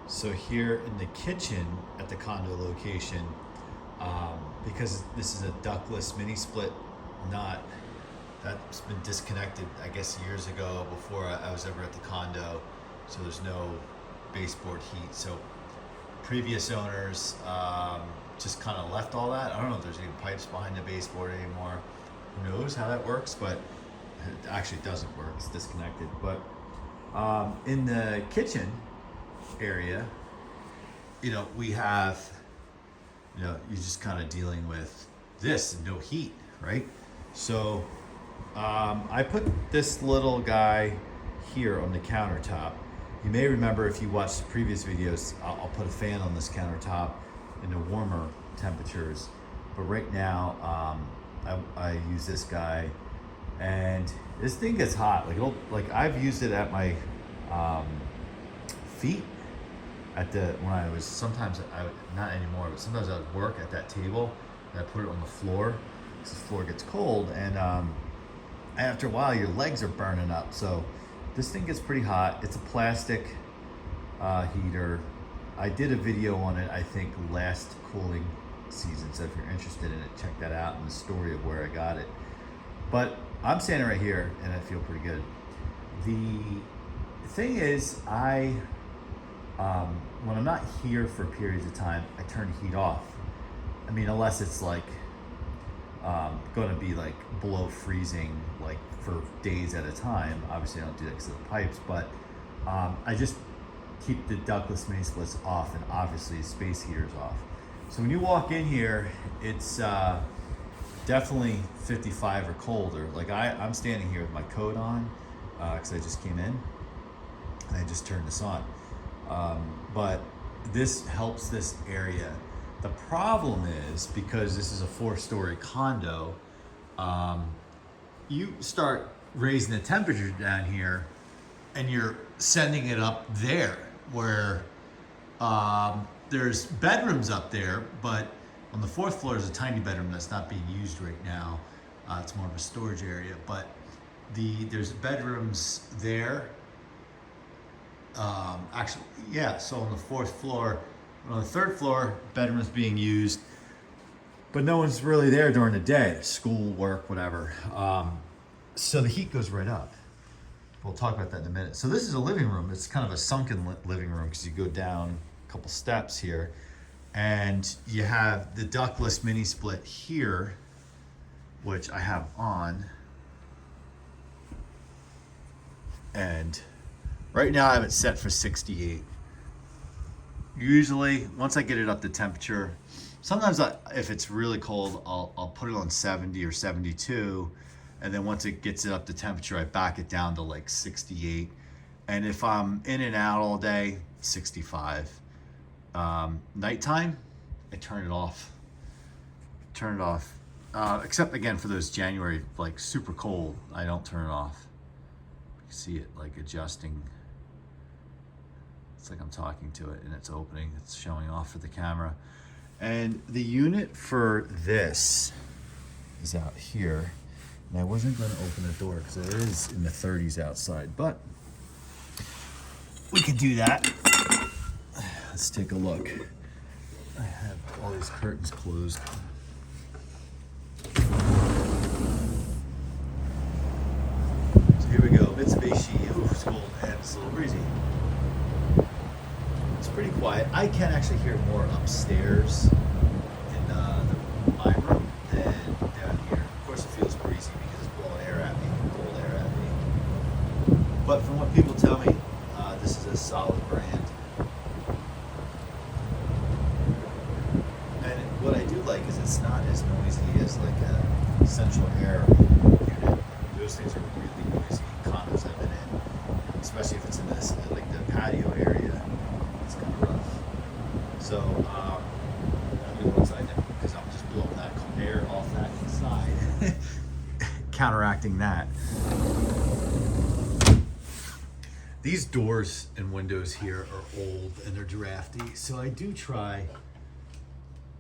So here in the kitchen at the condo location, because this is a ductless mini split nut that's been disconnected, I guess, years ago before I was ever at the condo. So there's no baseboard heat. So previous owners just kind of left all that. I don't know if there's even pipes behind the baseboard anymore. Who knows how that works, but it actually doesn't work. It's disconnected. But in the kitchen area, we have, you're just kind of dealing with this and no heat, right? So I put this little guy here on the countertop. You may remember if you watched the previous videos, I'll put a fan on this countertop in the warmer temperatures. But right now, I use this guy, and this thing gets hot. Like I've used it at my feet when I was, sometimes not anymore, but sometimes I would work at that table and I put it on the floor because the floor gets cold, and after a while your legs are burning up. So this thing gets pretty hot. It's a plastic heater. I did a video on it, I think, last cooling season. So if you're interested in it, check that out and the story of where I got it. But I'm standing right here and I feel pretty good. The thing is, when I'm not here for periods of time, I turn the heat off. I mean, unless it's like going to be like below freezing, like for days at a time. Obviously I don't do that because of the pipes, but I just keep the ductless mini splits off, and obviously the space heater's off. So when you walk in here, it's definitely 55 or colder. Like I'm standing here with my coat on because I just came in and I just turned this on. But this helps this area. The problem is, because this is a 4-story condo, you start raising the temperature down here and you're sending it up there where there's bedrooms up there, but on the 4th floor is a tiny bedroom that's not being used right now. It's more of a storage area, but there's bedrooms there. Actually, yeah, so on the 4th floor, on the 3rd floor, bedrooms being used, but no one's really there during the day, school, work, whatever. So the heat goes right up. We'll talk about that in a minute. So this is a living room. It's kind of a sunken living room because you go down a couple steps here, and you have the ductless mini split here, which I have on. And right now I have it set for 68. Usually, once I get it up to temperature, sometimes if it's really cold, I'll put it on 70 or 72. And then once it gets it up to temperature, I back it down to like 68. And if I'm in and out all day, 65. Nighttime, I turn it off. Except again for those January, like super cold, I don't turn it off. You can see it like adjusting. It's like I'm talking to it and it's opening, it's showing off for the camera. And the unit for this is out here. And I wasn't going to open the door because it is in the 30s outside, but we could do that. Let's take a look. I have all these curtains closed. So here we go, Mitsubishi. Ooh, it's cold and it's a little breezy. It's pretty quiet. I can actually hear more upstairs in my room than down here. Of course, it feels breezy because it's blowing air at me, cold air at me. But from what people tell me, this is a solid brand. And what I do like is it's not as noisy as like a central air unit. Those things are really noisy. Condos I've been in, especially if it's in this like the patio area. It's kind of rough. So I'm gonna go inside now because I'm just blowing that air off that inside, counteracting that. These doors and windows here are old and they're drafty, so I do try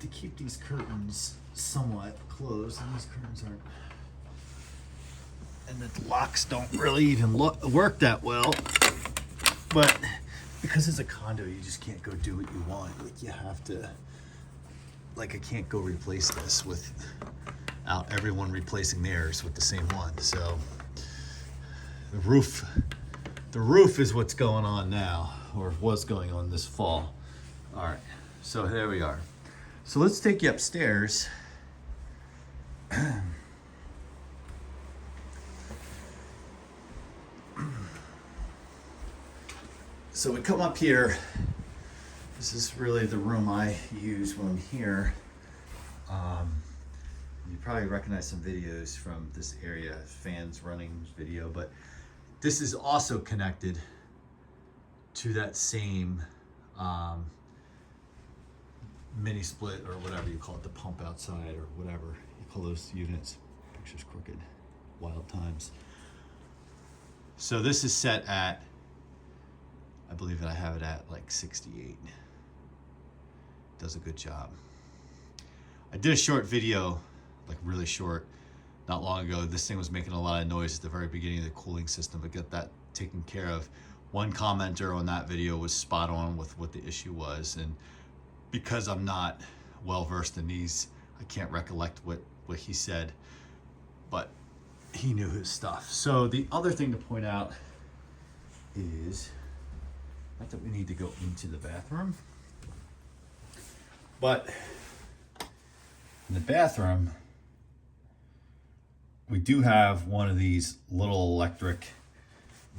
to keep these curtains somewhat closed, and these curtains aren't, and the locks don't really even work that well. But because it's a condo, you just can't go do what you want. Like you have to, like I can't go replace this without everyone replacing theirs with the same one. So the roof is what's going on now, or was going on this fall. All right, so there we are. So let's take you upstairs. So we come up here. This is really the room I use when I'm here. You probably recognize some videos from this area, fans running video, but this is also connected to that same mini split, or whatever you call it, the pump outside, or whatever you call those units. Picture's crooked, wild times. So this is set at, I believe that I have it at like 68. Does a good job. I did a short video, like really short, not long ago. This thing was making a lot of noise at the very beginning of the cooling system, but get that taken care of. One commenter on that video was spot on with what the issue was, and because I'm not well versed in these, I can't recollect what he said, but he knew his stuff. So the other thing to point out is, not that we need to go into the bathroom, but in the bathroom, we do have one of these little electric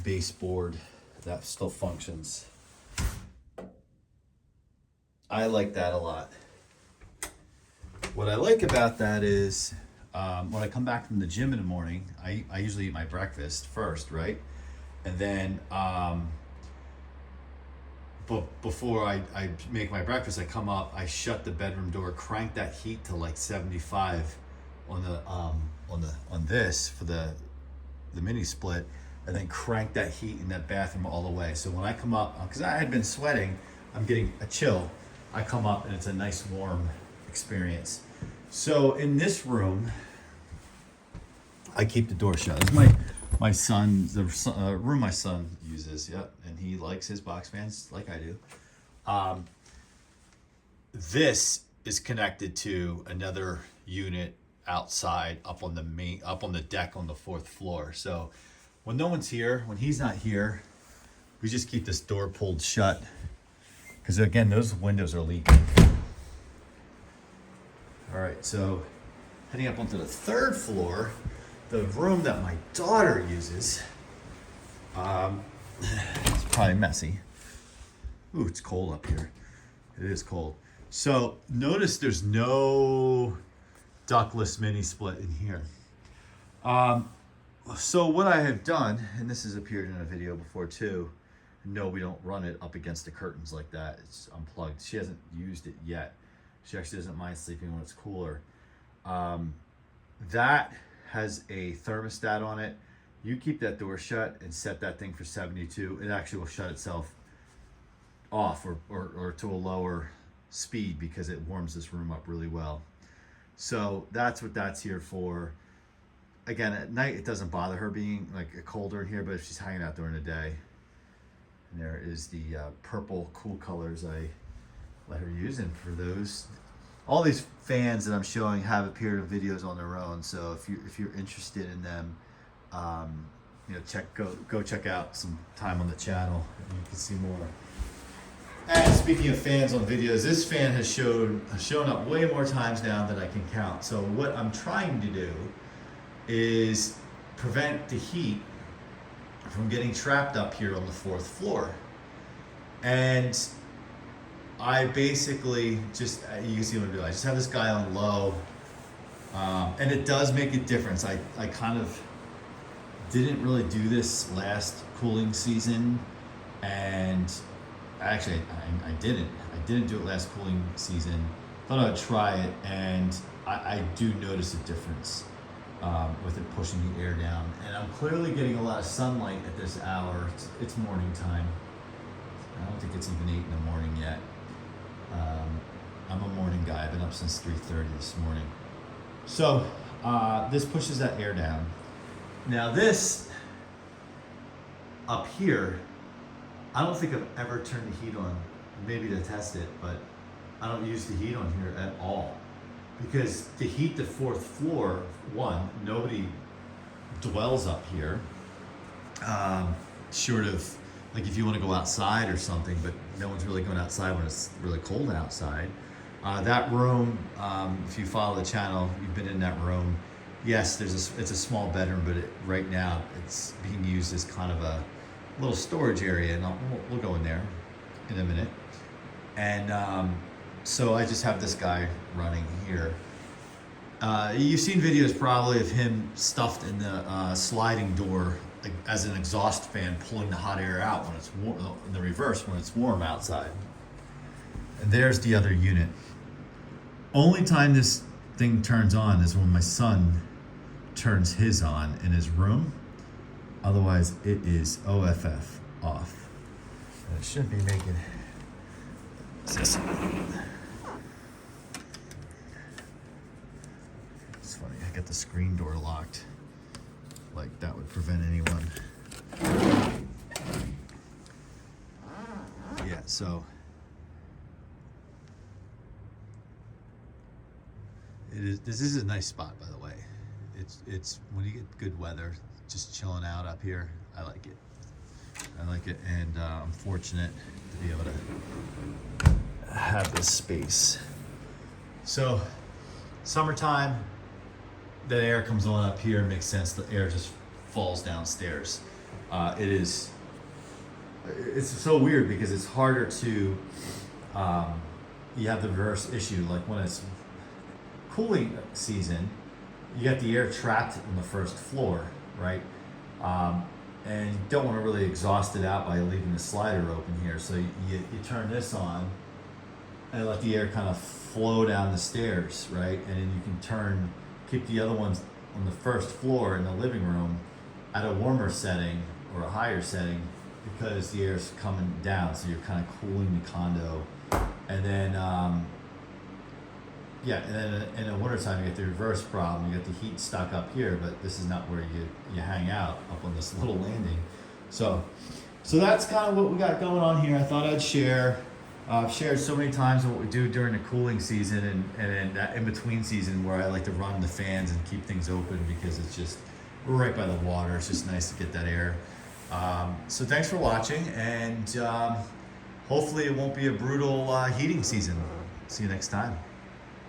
baseboard that still functions. I like that a lot. What I like about that is when I come back from the gym in the morning, I usually eat my breakfast first, right? And then but before I make my breakfast, I come up, I shut the bedroom door, crank that heat to like 75 on this for the mini split, and then crank that heat in that bathroom all the way. So when I come up, because I had been sweating, I'm getting a chill. I come up and it's a nice warm experience. So in this room, I keep the door shut. This is my son, the room my son uses, yep, and he likes his box fans like I do. This is connected to another unit outside up on the deck on the 4th floor. So when no one's here, when he's not here, we just keep this door pulled shut, because again, those windows are leaking. All right, so heading up onto the 3rd floor, the room that my daughter uses. It's probably messy. Ooh, it's cold up here. It is cold. So notice there's no ductless mini split in here. So what I have done, and this has appeared in a video before too, no, we don't run it up against the curtains like that. It's unplugged. She hasn't used it yet. She actually doesn't mind sleeping when it's cooler. That has a thermostat on it. You keep that door shut and set that thing for 72. It actually will shut itself off or to a lower speed, because it warms this room up really well. So that's what that's here for. Again, at night it doesn't bother her being like colder in here, but if she's hanging out during the day. And there is the purple cool colors I let her use. And for those, all these fans that I'm showing have appeared in videos on their own. So if you're interested in them, you know, go check out some time on the channel, and you can see more. And speaking of fans on videos, this fan has shown up way more times now than I can count. So what I'm trying to do is prevent the heat from getting trapped up here on the 4th floor. And I basically just, you can see what I do. I just have this guy on low, and it does make a difference. I kind of didn't really do this last cooling season, and actually I didn't do it last cooling season. Thought I would try it, and I do notice a difference with it pushing the air down. And I'm clearly getting a lot of sunlight at this hour. It's morning time. I don't think it's even 8 in the morning yet. I'm a morning guy. I've been up since 3:30 this morning. So this pushes that air down. Now this up here I don't think I've ever turned the heat on, maybe to test it, but I don't use the heat on here at all. Because to heat the 4th floor, one, nobody dwells up here. Short of, like if you want to go outside or something, but no one's really going outside when it's really cold outside. That room, if you follow the channel, you've been in that room. Yes, it's a small bedroom, but right now it's being used as kind of a little storage area, and we'll go in there in a minute. And so I just have this guy running here. You've seen videos probably of him stuffed in the sliding door as an exhaust fan, pulling the hot air out when it's warm, in the reverse when it's warm outside. And there's the other unit. Only time this thing turns on is when my son turns his on in his room. Otherwise, it is OFF, off. And it shouldn't be making. It's funny, I got the screen door locked. Like that would prevent anyone. Yeah, so this is a nice spot, by the way. It's when you get good weather, just chilling out up here. I like it, and I'm fortunate to be able to have this space. So, summertime, the air comes on up here. It makes sense. The air just falls downstairs. It's so weird because it's harder to. You have the reverse issue, like when it's cooling season, you got the air trapped on the 1st floor, right? And you don't want to really exhaust it out by leaving the slider open here. So you turn this on and let the air kind of flow down the stairs, right? And then you can keep the other ones on the 1st floor in the living room at a warmer setting or a higher setting because the air's coming down. So you're kind of cooling the condo. And then, and then in the wintertime, you get the reverse problem. You get the heat stuck up here, but this is not where you hang out, up on this little landing. So that's kind of what we got going on here. I thought I'd share. I've shared so many times what we do during the cooling season and in that in-between season where I like to run the fans and keep things open because it's just, we're right by the water. It's just nice to get that air. So thanks for watching, and hopefully it won't be a brutal heating season. See you next time.